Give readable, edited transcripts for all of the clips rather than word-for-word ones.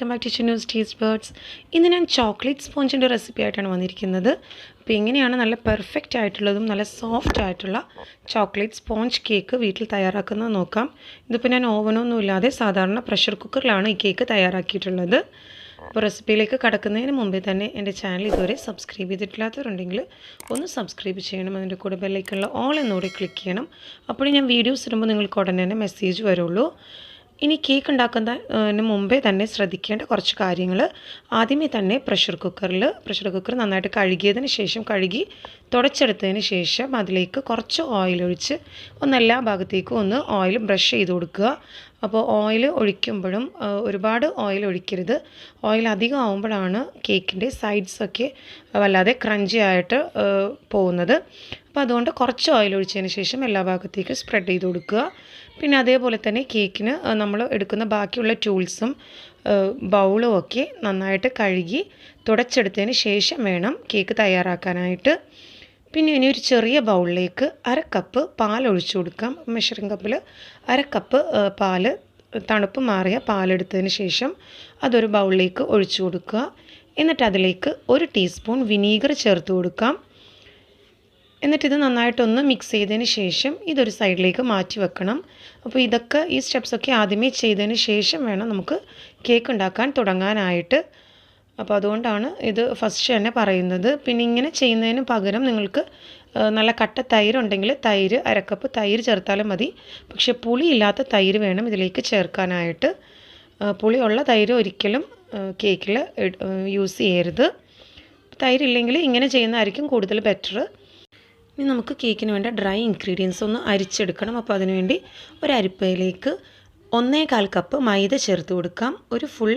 Welcome back to news taste birds. ഇന്ന് ഞാൻ chocolate സ്പോഞ്ചിൻ്റെ recipe ആയിട്ടാണ് വന്നിരിക്കുന്നത്. അപ്പോൾ എങ്ങനെയാണ് നല്ല പെർഫെക്റ്റ് ആയിട്ടുള്ളതും നല്ല സോഫ്റ്റ് ആയിട്ടുള്ള ചോക്ലേറ്റ് സ്പോഞ്ച് കേക്ക് വീട്ടിൽ തയ്യാറാക്കുന്നത് നോക്കാം. ഇതിപ്പോൾ ഞാൻ ഓവനൊന്നും ഇല്ലാതെ സാധാരണ പ്രഷർ കുക്കറിലാണ് ഈ കേക്ക് തയ്യാറാക്കിയിട്ടുള്ളത്. അപ്പോൾ റെസിപ്പിയിലേക്ക് കടക്കുന്നതിന് മുമ്പേ തന്നെ എൻ്റെ ചാനൽ ഇതുവരെ സബ്സ്ക്രൈബ് ചെയ്തിട്ടില്ലാത്തവരുണ്ടെങ്കിൽ ഒന്ന് സബ്സ്ക്രൈബ് ചെയ്യണം. അതിൻ്റെ കൂടെ ബെല്ലൈക്കണിൽ ഓൾ എന്നൂടെ ക്ലിക്ക് ചെയ്യണം. അപ്പോൾ ഞാൻ വീഡിയോസ് ഇടുമ്പോൾ നിങ്ങൾക്ക് ഉടനെ തന്നെ മെസ്സേജ് വരുള്ളൂ. ഇനി കേക്ക് ഉണ്ടാക്കുന്നതിന് മുമ്പേ തന്നെ ശ്രദ്ധിക്കേണ്ട കുറച്ച് കാര്യങ്ങൾ. ആദ്യമേ തന്നെ പ്രഷർ കുക്കർ നന്നായിട്ട് കഴുകിയതിന് ശേഷം തുടച്ചെടുത്തതിന് ശേഷം അതിലേക്ക് കുറച്ച് ഓയിൽ ഒഴിച്ച് എല്ലാ ഭാഗത്തേക്കും ഒന്ന് ഓയിൽ ബ്രഷ് ചെയ്ത് കൊടുക്കുക. അപ്പോൾ ഓയിൽ ഒഴിക്കുമ്പോഴും ഒരുപാട് ഓയിൽ ഒഴിക്കരുത്. ഓയിൽ അധികം ആകുമ്പോഴാണ് കേക്കിൻ്റെ സൈഡ്സൊക്കെ വല്ലാതെ ക്രഞ്ചി ആയിട്ട് പോകുന്നത്. അപ്പോൾ അതുകൊണ്ട് കുറച്ച് ഓയിൽ ഒഴിച്ചതിന് ശേഷം എല്ലാ ഭാഗത്തേക്കും സ്പ്രെഡ് ചെയ്ത് കൊടുക്കുക. പിന്നെ അതേപോലെ തന്നെ കേക്കിന് നമ്മൾ എടുക്കുന്ന ബാക്കിയുള്ള ടൂൾസും ബൗളും ഒക്കെ നന്നായിട്ട് കഴുകി തുടച്ചെടുത്തതിന് ശേഷം വേണം കേക്ക് തയ്യാറാക്കാനായിട്ട്. പിന്നെ ഇനി ഒരു ചെറിയ ബൗളിലേക്ക് 1/2 കപ്പ് പാൽ ഒഴിച്ചു കൊടുക്കാം. മെഷറിംഗ് കപ്പിൽ 1/2 കപ്പ് പാല്, തണുപ്പ് മാറിയ പാലെടുത്തതിന് ശേഷം അതൊരു ബൗളിലേക്ക് ഒഴിച്ചു കൊടുക്കുക. എന്നിട്ട് അതിലേക്ക് 1 ടീസ്പൂൺ വിനീഗർ ചേർത്ത് കൊടുക്കാം. എന്നിട്ടിത് നന്നായിട്ടൊന്ന് മിക്സ് ചെയ്തതിന് ശേഷം ഇതൊരു സൈഡിലേക്ക് മാറ്റി വെക്കണം. അപ്പോൾ ഈ സ്റ്റെപ്സൊക്കെ ആദ്യമേ ചെയ്തതിന് ശേഷം വേണം നമുക്ക് കേക്ക് ഉണ്ടാക്കാൻ തുടങ്ങാനായിട്ട്. അപ്പോൾ അതുകൊണ്ടാണ് ഇത് ഫസ്റ്റ് തന്നെ പറയുന്നത്. പിന്നെ ഇങ്ങനെ ചെയ്യുന്നതിന് പകരം നിങ്ങൾക്ക് നല്ല കട്ട തൈര് ഉണ്ടെങ്കിൽ 1/2 കപ്പ് തൈര് ചേർത്താലും മതി. പക്ഷേ പുളിയില്ലാത്ത തൈര് വേണം ഇതിലേക്ക് ചേർക്കാനായിട്ട്. പുളിയുള്ള തൈര് ഒരിക്കലും കേക്കിൽ യൂസ് ചെയ്യരുത്. തൈരില്ലെങ്കിൽ ഇങ്ങനെ ചെയ്യുന്നതായിരിക്കും കൂടുതൽ ബെറ്റർ. ഇനി നമുക്ക് കേക്കിന് വേണ്ട ഡ്രൈ ഇൻഗ്രീഡിയൻസ് ഒന്ന് അരിച്ചെടുക്കണം. അപ്പോൾ അതിനുവേണ്ടി ഒരു അരിപ്പയിലേക്ക് 1/4 കപ്പ് മൈദ ചേർത്ത് കൊടുക്കാം. ഒരു ഫുൾ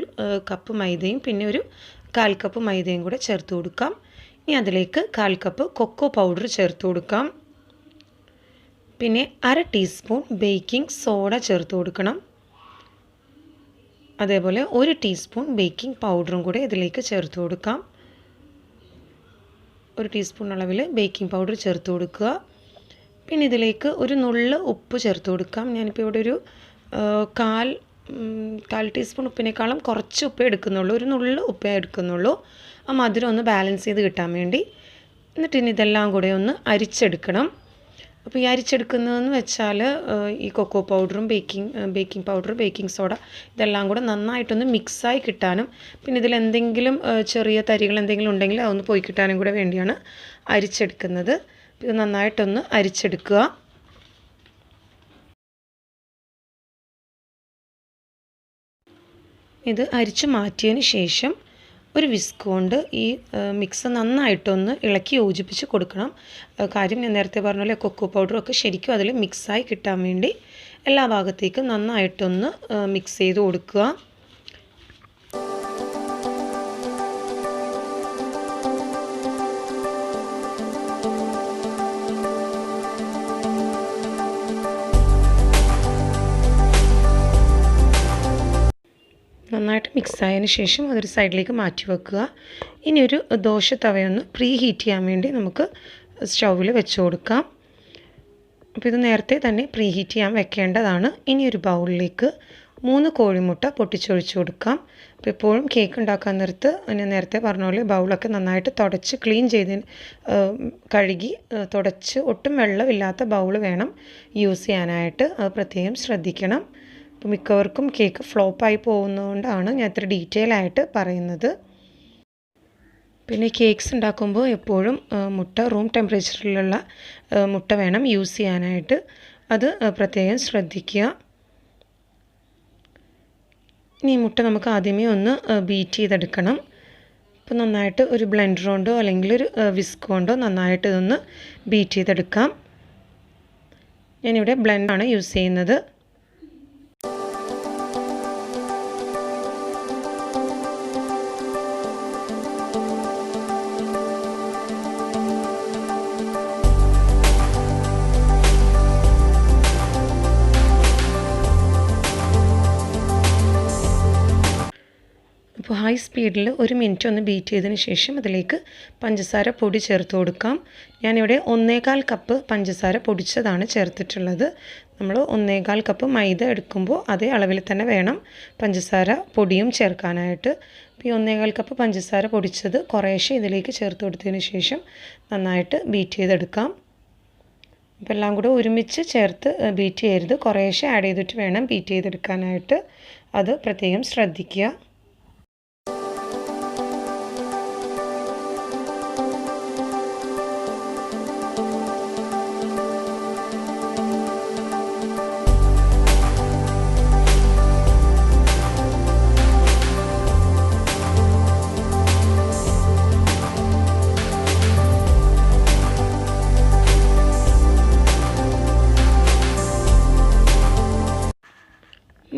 കപ്പ് മൈദയും പിന്നെ ഒരു 1/4 കപ്പ് മൈദയും കൂടെ ചേർത്ത് കൊടുക്കാം. ഇനി അതിലേക്ക് 1/4 കപ്പ് കൊക്കോ പൗഡർ ചേർത്ത് കൊടുക്കാം. പിന്നെ 1/2 ടീസ്പൂൺ ബേക്കിംഗ് സോഡ ചേർത്ത് കൊടുക്കണം. അതേപോലെ 1 ടീസ്പൂൺ ബേക്കിംഗ് പൗഡറും കൂടെ ഇതിലേക്ക് ചേർത്ത് കൊടുക്കാം. 1 ടീസ്പൂൺ അളവിൽ ബേക്കിംഗ് പൗഡർ ചേർത്ത് കൊടുക്കുക. പിന്നെ ഇതിലേക്ക് ഒരു നുള്ള് ഉപ്പ് ചേർത്ത് കൊടുക്കാം. ഞാനിപ്പോൾ ഇവിടെ ഒരു കാൽ ടീസ്പൂൺ ഉപ്പിനേക്കാളും കുറച്ച് ഉപ്പേ എടുക്കുന്നുള്ളൂ. ഒരു നുള്ള് ഉപ്പേ എടുക്കുന്നുള്ളൂ. ആ മധുരം ഒന്ന് ബാലൻസ് ചെയ്ത് കിട്ടാൻ വേണ്ടി. എന്നിട്ട് ഇനി ഇതെല്ലാം കൂടെ ഒന്ന് അരിച്ചെടുക്കണം. അപ്പോൾ ഈ അരിച്ചെടുക്കുന്നതെന്ന് വെച്ചാൽ ഈ കൊക്കോ പൗഡറും ബേക്കിംഗ് പൗഡർ, ബേക്കിംഗ് സോഡ ഇതെല്ലാം കൂടെ നന്നായിട്ടൊന്ന് മിക്സായി കിട്ടാനും പിന്നെ ഇതിലെന്തെങ്കിലും ചെറിയ തരികൾ എന്തെങ്കിലും ഉണ്ടെങ്കിൽ അതൊന്ന് പോയി കിട്ടാനും കൂടെ വേണ്ടിയാണ് അരിച്ചെടുക്കുന്നത്. ഇത് നന്നായിട്ടൊന്ന് അരിച്ചെടുക്കുക. ഇത് അരിച്ച് മാറ്റിയതിന് ശേഷം ഒരു വിസ്ക് കൊണ്ട് ഈ മിക്സ് നന്നായിട്ടൊന്ന് ഇളക്കി യോജിപ്പിച്ച് കൊടുക്കണം. കാര്യം ഞാൻ നേരത്തെ പറഞ്ഞ പോലെ കൊക്കോ പൗഡറൊക്കെ ശരിക്കും അതിൽ മിക്സായി കിട്ടാൻ വേണ്ടി എല്ലാ ഭാഗത്തേക്കും നന്നായിട്ടൊന്ന് മിക്സ് ചെയ്ത് കൊടുക്കുക. നന്നായിട്ട് മിക്സ് ആയതിന് ശേഷം അതൊരു സൈഡിലേക്ക് മാറ്റി വെക്കുക. ഇനി ഒരു ദോശ തവയൊന്ന് പ്രീ ഹീറ്റ് ചെയ്യാൻ വേണ്ടി നമുക്ക് സ്റ്റൗവിൽ വെച്ച് കൊടുക്കാം. അപ്പോൾ ഇത് നേരത്തെ തന്നെ പ്രീ ഹീറ്റ് ചെയ്യാൻ വെക്കേണ്ടതാണ്. ഇനി ഒരു ബൗളിലേക്ക് 3 കോഴിമുട്ട പൊട്ടിച്ചൊഴിച്ച് കൊടുക്കാം. അപ്പോൾ എപ്പോഴും കേക്ക് ഉണ്ടാക്കാൻ നേരത്ത് ഞാൻ നേരത്തെ പറഞ്ഞ പോലെ ബൗളൊക്കെ നന്നായിട്ട് തുടച്ച് ക്ലീൻ കഴുകി തുടച്ച് ഒട്ടും വെള്ളമില്ലാത്ത ബൗൾ വേണം യൂസ് ചെയ്യാനായിട്ട്. അത് പ്രത്യേകം ശ്രദ്ധിക്കണം. അപ്പോൾ മിക്കവർക്കും കേക്ക് ഫ്ലോപ്പായി പോകുന്നതുകൊണ്ടാണ് ഞാൻ ഇത്ര ഡീറ്റെയിൽ ആയിട്ട് പറയുന്നത്. പിന്നെ കേക്ക്സ് ഉണ്ടാക്കുമ്പോൾ എപ്പോഴും മുട്ട റൂം ടെമ്പറേച്ചറിലുള്ള മുട്ട വേണം യൂസ് ചെയ്യാനായിട്ട്. അത് പ്രത്യേകം ശ്രദ്ധിക്കുക. ഇനി മുട്ട നമുക്ക് ആദ്യമേ ഒന്ന് ബീറ്റ് ചെയ്തെടുക്കണം. അപ്പോൾ നന്നായിട്ട് ഒരു ബ്ലെൻഡർ കൊണ്ടോ അല്ലെങ്കിൽ ഒരു വിസ്ക് കൊണ്ടോ നന്നായിട്ട് ഇതൊന്ന് ബീറ്റ് ചെയ്തെടുക്കാം. ഞാനിവിടെ ബ്ലെൻഡാണ് യൂസ് ചെയ്യുന്നത്. അപ്പോൾ ഹൈ സ്പീഡിൽ 1 മിനിറ്റ് ഒന്ന് ബീറ്റ് ചെയ്തതിന് ശേഷം അതിലേക്ക് പഞ്ചസാര പൊടി ചേർത്ത് കൊടുക്കാം. ഞാനിവിടെ 1/4 കപ്പ് പഞ്ചസാര പൊടിച്ചതാണ് ചേർത്തിട്ടുള്ളത്. നമ്മൾ 1/4 കപ്പ് മൈദ എടുക്കുമ്പോൾ അതേ അളവിൽ തന്നെ വേണം പഞ്ചസാര പൊടിയും ചേർക്കാനായിട്ട്. അപ്പോൾ ഈ 1/4 കപ്പ് പഞ്ചസാര പൊടിച്ചത് കുറേശ്ശെ ഇതിലേക്ക് ചേർത്ത് കൊടുത്തതിന് ശേഷം നന്നായിട്ട് ബീറ്റ് ചെയ്തെടുക്കാം. അപ്പോൾ എല്ലാം കൂടെ ഒരുമിച്ച് ചേർത്ത് ബീറ്റ് ചെയ്യരുത്, കുറേശ്ശെ ആഡ് ചെയ്തിട്ട് വേണം ബീറ്റ് ചെയ്തെടുക്കാനായിട്ട്. അത് പ്രത്യേകം ശ്രദ്ധിക്കുക.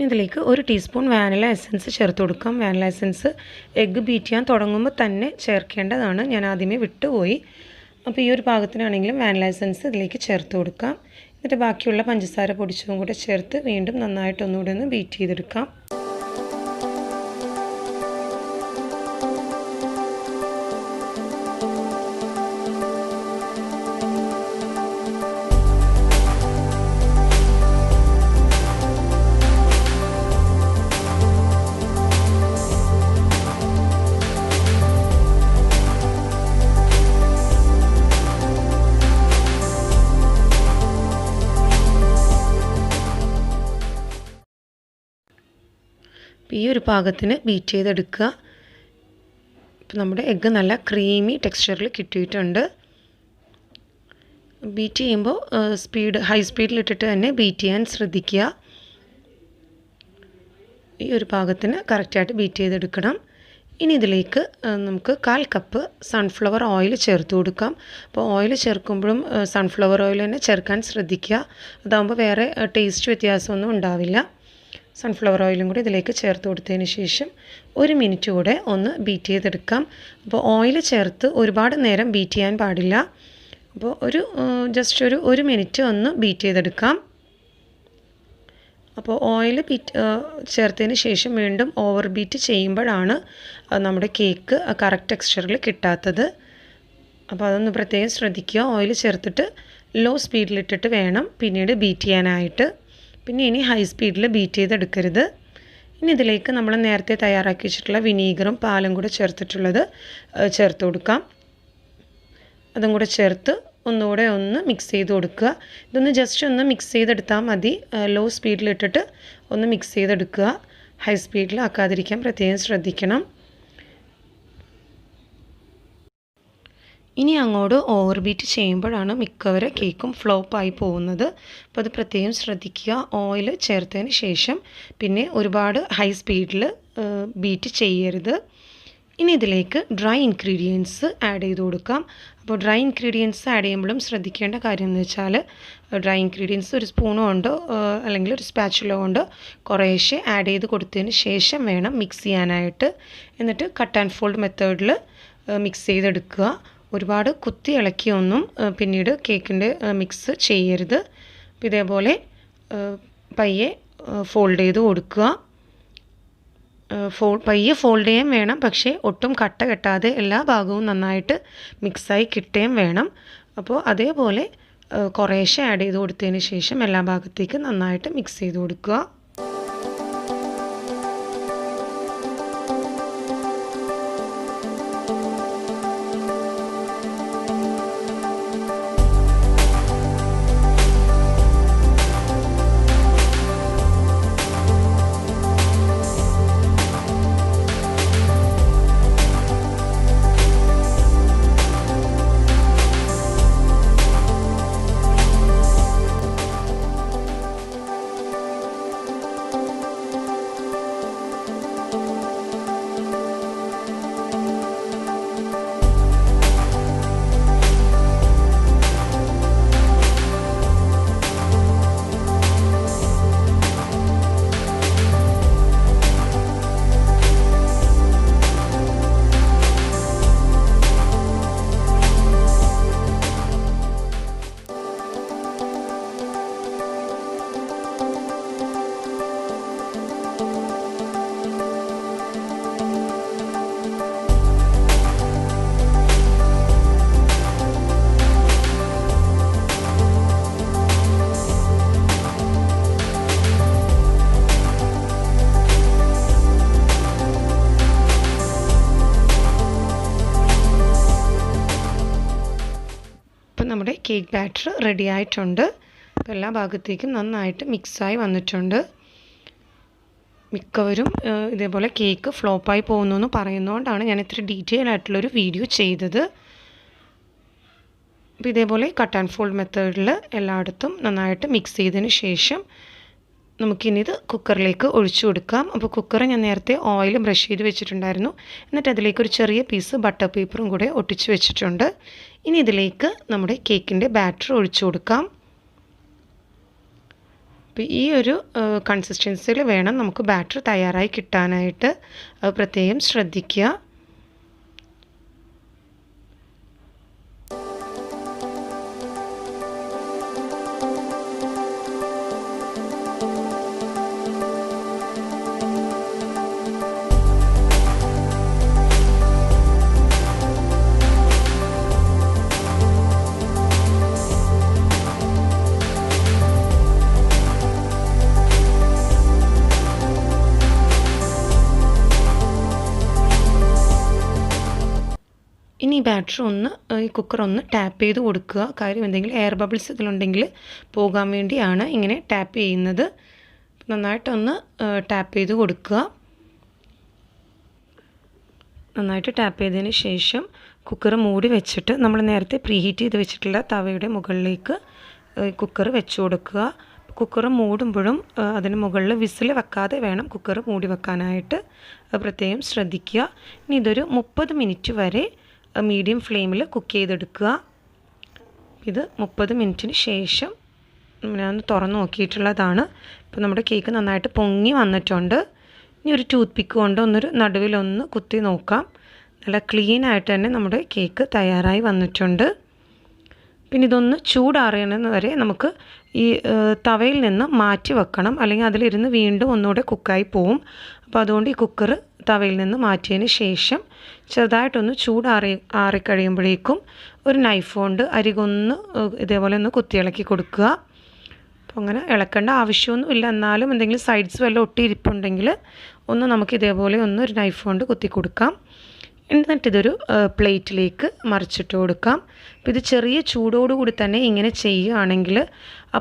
ഇതിലേക്ക് 1 ടീസ്പൂൺ വാനില എസൻസ് ചേർത്ത് കൊടുക്കാം. വാനില എസൻസ് എഗ്ഗ് ബീറ്റ് ചെയ്യാൻ തുടങ്ങുമ്പോൾ തന്നെ ചേർക്കേണ്ടതാണ്, ഞാൻ ആദ്യമേ വിട്ടുപോയി. അപ്പോൾ ഈ ഒരു പാകത്തിനാണെങ്കിലും വാനില എസൻസ് ഇതിലേക്ക് ചേർത്ത് കൊടുക്കാം. എന്നിട്ട് ബാക്കിയുള്ള പഞ്ചസാര പൊടിച്ചതും കൂടെ ചേർത്ത് വീണ്ടും നന്നായിട്ട് ഒന്നുകൂടെ ഒന്ന് ബീറ്റ് ചെയ്തെടുക്കാം. ഈ ഒരു പാകത്തിന് ബീറ്റ് ചെയ്തെടുക്കുക. ഇപ്പോൾ നമ്മുടെ എഗ്ഗ് നല്ല ക്രീമി ടെക്സ്ചറിൽ കിട്ടിയിട്ടുണ്ട്. ബീറ്റ് ചെയ്യുമ്പോൾ ഹൈ സ്പീഡിലിട്ടിട്ട് തന്നെ ബീറ്റ് ചെയ്യാൻ ശ്രദ്ധിക്കുക. ഈ ഒരു പാകത്തിന് കറക്റ്റായിട്ട് ബീറ്റ് ചെയ്തെടുക്കണം. ഇനി ഇതിലേക്ക് നമുക്ക് 1/4 കപ്പ് സൺഫ്ലവർ ഓയിൽ ചേർത്ത് കൊടുക്കാം. അപ്പോൾ ഓയിൽ ചേർക്കുമ്പോഴും സൺഫ്ലവർ ഓയിൽ തന്നെ ചേർക്കാൻ ശ്രദ്ധിക്കുക, അതാകുമ്പോൾ വേറെ ടേസ്റ്റ് വ്യത്യാസമൊന്നും ഉണ്ടാവില്ല. സൺഫ്ലവർ ഓയിലും കൂടി ഇതിലേക്ക് ചേർത്ത് കൊടുത്തതിന് ശേഷം 1 മിനിറ്റ് കൂടെ ഒന്ന് ബീറ്റ് ചെയ്തെടുക്കാം. അപ്പോൾ ഓയിൽ ചേർത്ത് ഒരുപാട് നേരം ബീറ്റ് ചെയ്യാൻ പാടില്ല. അപ്പോൾ ജസ്റ്റ് 1 മിനിറ്റ് ഒന്ന് ബീറ്റ് ചെയ്തെടുക്കാം. അപ്പോൾ ഓയിൽ ചേർത്തതിന് ശേഷം വീണ്ടും ഓവർ ബീറ്റ് ചെയ്യുമ്പോഴാണ് നമ്മുടെ കേക്ക് കറക്റ്റ് ടെക്സ്ചറിൽ കിട്ടാത്തത്. അപ്പോൾ അതൊന്ന് പ്രത്യേകം ശ്രദ്ധിക്കുക. ഓയിൽ ചേർത്തിട്ട് ലോ സ്പീഡിലിട്ടിട്ട് വേണം പിന്നീട് ബീറ്റ് ചെയ്യാനായിട്ട്. പിന്നെ ഇനി ഹൈ സ്പീഡിൽ ബീറ്റ് ചെയ്തെടുക്കരുത്. ഇനി ഇതിലേക്ക് നമ്മൾ നേരത്തെ തയ്യാറാക്കി വെച്ചിട്ടുള്ള വിനീഗറും പാലും കൂടെ ചേർത്തിട്ടുള്ളത് ചേർത്ത് കൊടുക്കാം. അതും കൂടെ ചേർത്ത് ഒന്നുകൂടെ ഒന്ന് മിക്സ് ചെയ്ത് കൊടുക്കുക. ഇതൊന്ന് ജസ്റ്റ് ഒന്ന് മിക്സ് ചെയ്തെടുത്താൽ മതി. ലോ സ്പീഡിലിട്ടിട്ട് ഒന്ന് മിക്സ് ചെയ്തെടുക്കുക. ഹൈ സ്പീഡിൽ ആക്കാതിരിക്കാൻ പ്രത്യേകം ശ്രദ്ധിക്കണം. ഇനി അങ്ങോട്ട് ഓവർ ബീറ്റ് ചെയ്യുമ്പോഴാണ് മിക്കവരെ കേക്കും ഫ്ലോപ്പായി പോകുന്നത്. അപ്പോൾ അത് പ്രത്യേകം ശ്രദ്ധിക്കുക. ഓയിൽ ചേർത്തതിന് ശേഷം പിന്നെ ഒരുപാട് ഹൈ സ്പീഡിൽ ബീറ്റ് ചെയ്യരുത്. ഇനി ഇതിലേക്ക് ഡ്രൈ ഇൻഗ്രീഡിയൻസ് ആഡ് ചെയ്ത് കൊടുക്കാം. അപ്പോൾ ഡ്രൈ ഇൻഗ്രീഡിയൻസ് ആഡ് ചെയ്യുമ്പോഴും ശ്രദ്ധിക്കേണ്ട കാര്യം എന്ന് വെച്ചാൽ ഡ്രൈ ഇൻഗ്രീഡിയൻസ് ഒരു സ്പൂൺ കൊണ്ട് അല്ലെങ്കിൽ ഒരു സ്പാച്ചുല കൊണ്ട് കുറേശ്ശെ ആഡ് ചെയ്ത് കൊടുത്തതിന് ശേഷം വേണം മിക്സ് ചെയ്യാനായിട്ട്. എന്നിട്ട് കട്ട് ആൻഡ് ഫോൾഡ് മെത്തേഡിൽ മിക്സ് ചെയ്തെടുക്കുക. ഒരുപാട് കുത്തി ഇളക്കിയൊന്നും പിന്നീട് കേക്കിൻ്റെ മിക്സ് ചെയ്യരുത്. ഇതേപോലെ പയ്യെ ഫോൾഡ് ചെയ്ത് കൊടുക്കുക. പയ്യെ ഫോൾഡ് ചെയ്യാൻ വേണം, പക്ഷേ ഒട്ടും കട്ട കെട്ടാതെ എല്ലാ ഭാഗവും നന്നായിട്ട് മിക്സായി കിട്ടുകയും വേണം. അപ്പോൾ അതേപോലെ കുറേശ്ശെ ആഡ് ചെയ്ത് കൊടുത്തതിന് ശേഷം എല്ലാ ഭാഗത്തേക്കും നന്നായിട്ട് മിക്സ് ചെയ്ത് കൊടുക്കുക. കേക്ക് ബാറ്റർ റെഡി ആയിട്ടുണ്ട്. അപ്പോൾ എല്ലാ ഭാഗത്തേക്കും നന്നായിട്ട് മിക്സായി വന്നിട്ടുണ്ട്. മിക്കവരും ഇതേപോലെ കേക്ക് ഫ്ലോപ്പായി പോകുന്നു എന്ന് പറയുന്നതുകൊണ്ടാണ് ഞാൻ ഇത്ര ഡീറ്റെയിൽ ആയിട്ടുള്ളൊരു വീഡിയോ ചെയ്തത്. അപ്പോൾ ഇതേപോലെ കട്ട് ആൻഡ് ഫോൾഡ് മെത്തേഡിൽ എല്ലായിടത്തും നന്നായിട്ട് മിക്സ് ചെയ്തതിന് ശേഷം നമുക്കിനി ഇത് കുക്കറിലേക്ക് ഒഴിച്ചു കൊടുക്കാം. അപ്പോൾ കുക്കർ ഞാൻ നേരത്തെ ഓയിൽ ബ്രഷ് ചെയ്ത് വെച്ചിട്ടുണ്ടായിരുന്നു. എന്നിട്ട് അതിലേക്ക് ഒരു ചെറിയ പീസ് ബട്ടർ പേപ്പറും കൂടെ ഒട്ടിച്ച് വെച്ചിട്ടുണ്ട്. ഇനി ഇതിലേക്ക് നമ്മുടെ കേക്കിൻ്റെ ബാറ്റർ ഒഴിച്ചു കൊടുക്കാം. അപ്പോൾ ഈ ഒരു കൺസിസ്റ്റൻസിയിൽ വേണം നമുക്ക് ബാറ്റർ തയ്യാറായി കിട്ടാനായിട്ട്. പ്രത്യേകം ശ്രദ്ധിക്കുക. ഇനി ഈ ബാറ്റർ ഈ കുക്കർ ഒന്ന് ടാപ്പ് ചെയ്ത് കൊടുക്കുക. കാര്യം എന്തെങ്കിലും എയർ ബബിൾസ് ഇതിലുണ്ടെങ്കിൽ പോകാൻ വേണ്ടിയാണ് ഇങ്ങനെ ടാപ്പ് ചെയ്യുന്നത്. നന്നായിട്ടൊന്ന് ടാപ്പ് ചെയ്ത് കൊടുക്കുക. നന്നായിട്ട് ടാപ്പ് ചെയ്തതിന് ശേഷം കുക്കർ മൂടി വെച്ചിട്ട് നമ്മൾ നേരത്തെ പ്രീഹീറ്റ് ചെയ്ത് വെച്ചിട്ടുള്ള തവയുടെ മുകളിലേക്ക് കുക്കർ വെച്ച് കൊടുക്കുക. കുക്കർ മൂടുമ്പോഴും അതിന് മുകളിൽ വിസിൽ വെക്കാതെ വേണം കുക്കർ മൂടി വെക്കാനായിട്ട്. പ്രത്യേകം ശ്രദ്ധിക്കുക. ഇനി ഇതൊരു 30 മിനിറ്റ് വരെ മീഡിയം ഫ്ലെയിമിൽ കുക്ക് ചെയ്തെടുക്കുക. ഇത് 30 മിനിറ്റിന് ശേഷം ഞാൻ തുറന്ന് നോക്കിയിട്ടുള്ളതാണ്. ഇപ്പോൾ നമ്മുടെ കേക്ക് നന്നായിട്ട് പൊങ്ങി വന്നിട്ടുണ്ട്. ഇനി ഒരു ടൂത്ത് പിക്ക് കൊണ്ട് ഒന്നൊരു നടുവിലൊന്ന് കുത്തി നോക്കാം. നല്ല ക്ലീൻ ആയിട്ട് തന്നെ നമ്മുടെ കേക്ക് തയ്യാറായി വന്നിട്ടുണ്ട്. പിന്നെ ഇതൊന്ന് ചൂടാറിയണമെന്ന് വരെ നമുക്ക് ഈ തവയിൽ നിന്ന് മാറ്റി വെക്കണം. അല്ലെങ്കിൽ അതിലിരുന്ന് വീണ്ടും ഒന്നുകൂടെ കുക്കായി പോവും. അപ്പോൾ അതുകൊണ്ട് ഈ കുക്കർ തവയിൽ നിന്ന് മാറ്റിയതിന് ശേഷം ചെറുതായിട്ടൊന്ന് ആറിക്കഴിയുമ്പോഴേക്കും ഒരു നൈഫ് കൊണ്ട് അരികൊന്ന് ഇതേപോലെ ഒന്ന് കുത്തിയിളക്കി കൊടുക്കുക. അപ്പോൾ അങ്ങനെ ഇളക്കേണ്ട ആവശ്യമൊന്നുമില്ല. എന്നാലും എന്തെങ്കിലും സൈഡ്സ് വല്ലതും ഒട്ടിയിരിപ്പുണ്ടെങ്കിൽ ഒന്ന് നമുക്ക് ഇതേപോലെ ഒന്ന് ഒരു നൈഫ് കൊണ്ട് കുത്തി കൊടുക്കാം. എന്നിട്ടിതൊരു പ്ലേറ്റിലേക്ക് മറിച്ചിട്ട് കൊടുക്കാം. അപ്പോൾ ഇത് ചെറിയ ചൂടോടുകൂടി തന്നെ ഇങ്ങനെ ചെയ്യുകയാണെങ്കിൽ ആ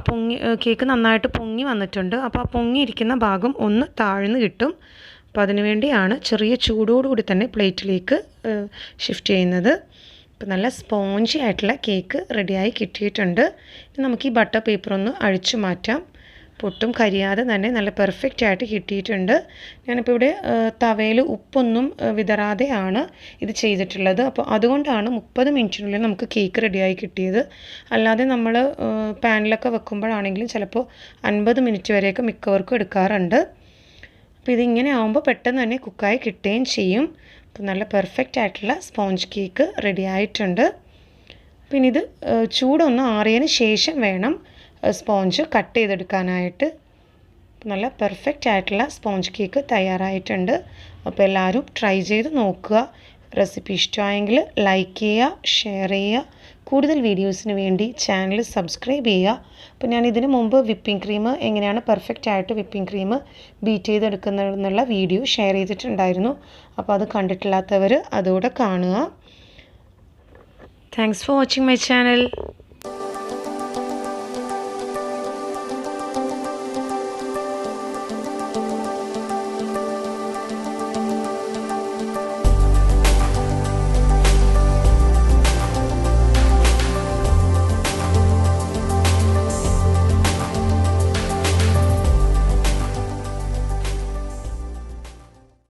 കേക്ക് നന്നായിട്ട് പൊങ്ങി വന്നിട്ടുണ്ട്. അപ്പോൾ ആ പൊങ്ങിയിരിക്കുന്ന ഭാഗം ഒന്ന് താഴ്ന്ന് കിട്ടും. അപ്പോൾ അതിനു വേണ്ടിയാണ് ചെറിയ ചൂടോടുകൂടി തന്നെ പ്ലേറ്റിലേക്ക് ഷിഫ്റ്റ് ചെയ്യുന്നത്. അപ്പോൾ നല്ല സ്പോഞ്ചി ആയിട്ടുള്ള കേക്ക് റെഡിയായി കിട്ടിയിട്ടുണ്ട്. നമുക്ക് ഈ ബട്ടർ പേപ്പർ ഒന്ന് അഴിച്ചു മാറ്റാം. പൊട്ടും കരിയാതെ തന്നെ നല്ല പെർഫെക്റ്റ് ആയിട്ട് കിട്ടിയിട്ടുണ്ട്. ഞാനിപ്പോൾ ഇവിടെ തവയിൽ ഉപ്പൊന്നും വിതറാതെയാണ് ഇത് ചെയ്തിട്ടുള്ളത്. അപ്പോൾ അതുകൊണ്ടാണ് 30 മിനിറ്റിനുള്ളിൽ നമുക്ക് കേക്ക് റെഡിയായി കിട്ടിയത്. അല്ലാതെ നമ്മൾ പാനിലൊക്കെ വെക്കുമ്പോഴാണെങ്കിലും ചിലപ്പോൾ 50 മിനിറ്റ് വരെയൊക്കെ മിക്കവർക്കും എടുക്കാറുണ്ട്. അപ്പോൾ ഇതിങ്ങനെ ആകുമ്പോൾ പെട്ടെന്ന് തന്നെ കുക്കായി കിട്ടുകയും ചെയ്യും. അപ്പോൾ നല്ല പെർഫെക്റ്റ് ആയിട്ടുള്ള സ്പോഞ്ച് കേക്ക് റെഡി ആയിട്ടുണ്ട്. പിന്നെ ഇത് ചൂടൊന്ന് ആറിയതിന് ശേഷം വേണം സ്പോഞ്ച് കട്ട് ചെയ്തെടുക്കാനായിട്ട്. നല്ല പെർഫെക്റ്റ് ആയിട്ടുള്ള സ്പോഞ്ച് കേക്ക് തയ്യാറായിട്ടുണ്ട്. അപ്പോൾ എല്ലാവരും ട്രൈ ചെയ്ത് നോക്കുക. റെസിപ്പി ഇഷ്ടമായെങ്കിൽ ലൈക്ക് ചെയ്യുക, ഷെയർ ചെയ്യുക. കൂടുതൽ വീഡിയോസിന് വേണ്ടി ചാനൽ സബ്സ്ക്രൈബ് ചെയ്യുക. അപ്പോൾ ഞാൻ ഇതിന് മുമ്പ് വിപ്പിംഗ് ക്രീം എങ്ങനെയാണ് പെർഫെക്റ്റ് ആയിട്ട് വിപ്പിംഗ് ക്രീം ബീറ്റ് ചെയ്തെടുക്കുന്നതെന്നുള്ള വീഡിയോ ഷെയർ ചെയ്തിട്ടുണ്ടായിരുന്നു. അപ്പോൾ അത് കണ്ടിട്ടില്ലാത്തവർ അതുകൂടെ കാണുക. Thanks for watching my channel.